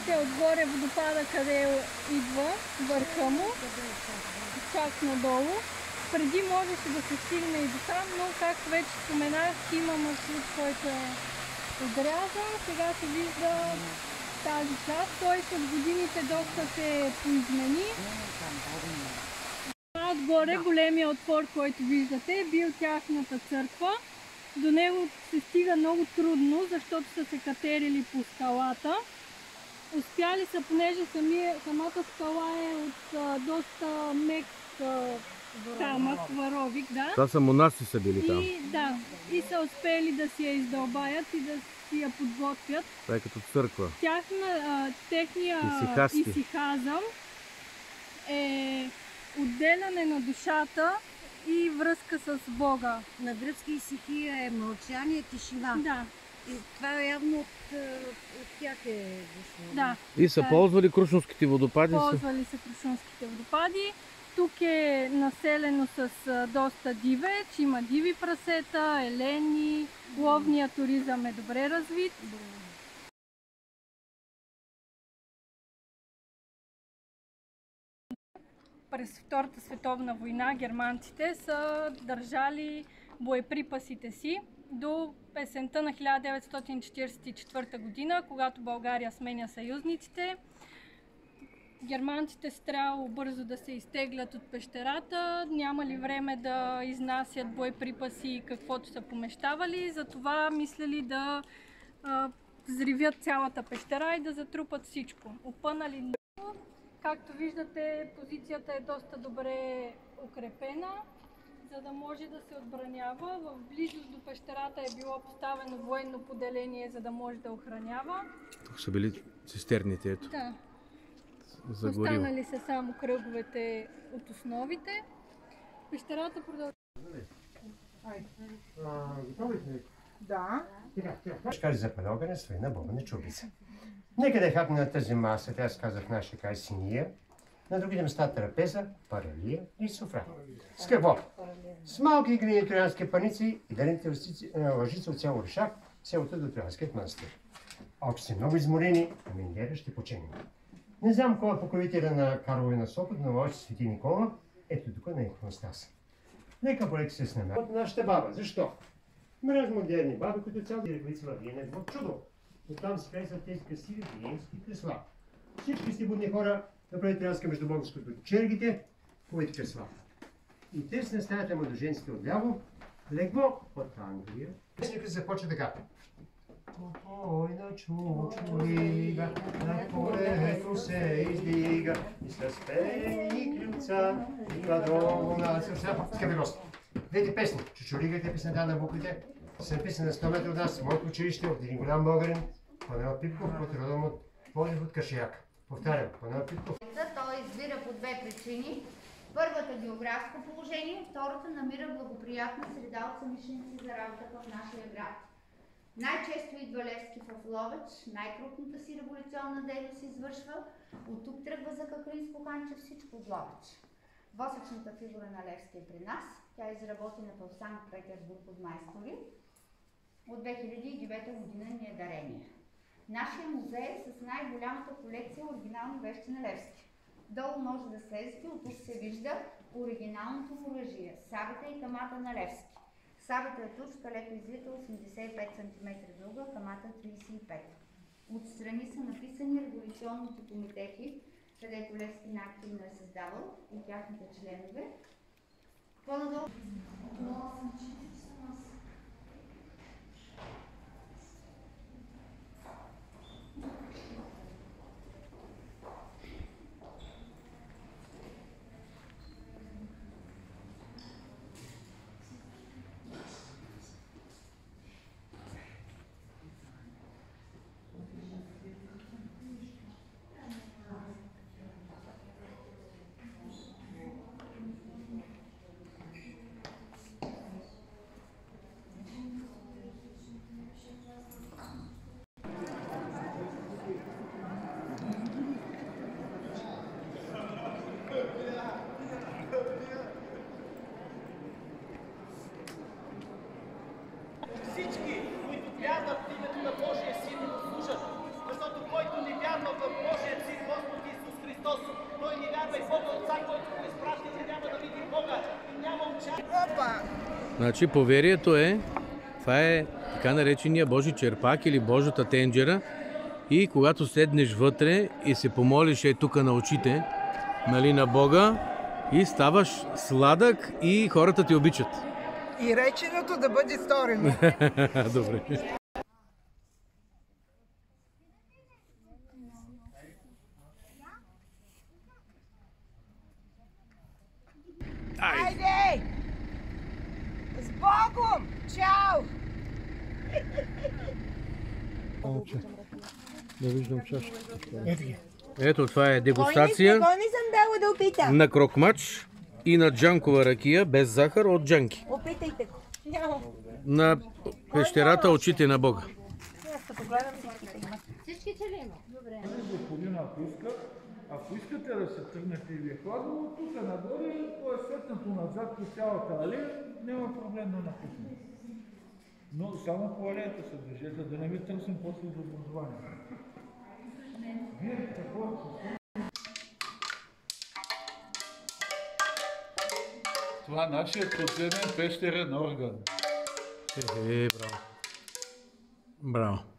виждате отгоре водопада, къде идва върха му, чак надолу. Преди можеше да се стигне и до там, но както вече споменах, има маршрут, който е отрязан. Сега се вижда тази част, т.е. от годините доста се поизмени. Отгоре големия отвор, който виждате, е бил тяхната църква. До него се стига много трудно, защото са се катерили по скалата. Успяли са, понеже самата скала е от доста мек камък, варовик, да. Това са монаси са били там. И са успели да си я издълбаят и да си я подготвят. Това е като църква. Техния исихазъм е отделяне на душата и връзка с Бога. На гръцки исихия е мълчание, тишина. Да. И това е явно от тях е дошло. Да. И са ползвали Крушунските водопади? Ползвали са Крушунските водопади. Тук е населено с доста дивеч, има диви прасета, елени, ловния туризъм е добре развит. През Втората световна война германците са държали боеприпасите си до песента на 1944 година, когато България сменя съюзниците. Германците са трябвало бързо да се изтеглят от пещерата, нямали време да изнасят боеприпаси и каквото са помещавали, затова мислили да взривят цялата пещера и да затрупат всичко. Опънали. Както виждате, позицията е доста добре укрепена, за да може да се отбранява. В близост до пещерата е било поставено военно поделение, за да може да охранява. Тук са били цистерните, ето. Да. Загорил. Останали са само кръговете от основите. Пещерата продължава. Да. Ще кажа за палогане свина бобна чубица. Нека да хапне на тази маса, тя се казва в нашия край синия, на другите места трапеза, паралия и софра. С какво? С малки глини троянски паници и дърните лъжици от село Решак, селото до Троянският манастир. Ако сте много изморени, Менделя ще починем. Не знам кой е покровителя на Карлове на Сопот, но още Свети Никола, ето тук на иконостаса. Нека проект се снема от нашата баба. Защо? Мраз модерни баби, които цял диреквици във е в чудо. Оттам се харесват тези красиви виенски кресла. Всички сте будни хора направите разлика между българското чергите, хубавите кресла. И те се наставят младоженците отляво, легво от Англия. Песникът започва така. Спокойна чучурига, на полето се издига, и с пени крилца има долу на сърца. Скъпи гости, двете песни, Чучуригата е песента на буквите, са написани на 100 метра от нас, в моето училище, от един голям българин, Панел Пипков, който родом от Пловдив от Кашияк. Повтарям, Панел Пипков. Той избира по две причини. Първата – географско положение, втората – намира благоприятна среда от съмишленици за работа в нашия град. Най-често идва Левски в Ловеч, най-крупната си революционна дейност се извършва. От тук тръгва за Какраинско ханче всичко от Ловеч. Восъчната фигура на Левски е при нас. Тя е изработена в Санкт-Петербург от майстори. От 2009 година ни е дарение. Нашия музей е с най-голямата колекция оригинални вещи на Левски. Долу може да слезете, от тук се вижда оригиналното оръжие, сабата и камата на Левски. Сабата е турска, леко извита, 85 см дълга, камата 35. Отстрани са написани революционните комитети, където Левски активно е създавал и тяхните членове. По-надолу... Всички, които вярват в името на Божия Син и го служат, защото който не вярва вярвам в Божия Син Господ Исус Христос. Той не вярва и Бога Отца, който го изпраща, че няма да види Бога и няма участие. Значи поверието е, това е така наречения Божи черпак или Божата тенджера. И когато седнеш вътре и се помолиш тук на очите, нали, на Бога, и ставаш сладък и хората те обичат. И реченото да бъде сторено. Добре. Айде! С Богом! Чао! Да виждам чашка. Ето, това е дегустация Кой не съм дала да опитам? на крокмач и на джанкова ракия без захар от джанки. Опитайте го. Няма. На пещерата очите на Бога. Аз като гледам всичките има. Всичките ли има? Добре. Господина, ако искате да се тръгнете и ви е хладно, тук нагоре, то е светнато назад по цялата алея, няма проблем да напуснем. Но само по алеята се движете, да не ви търсим после за образование. Вие какво? Това е нашият подземен пещерен орган. Браво. Браво.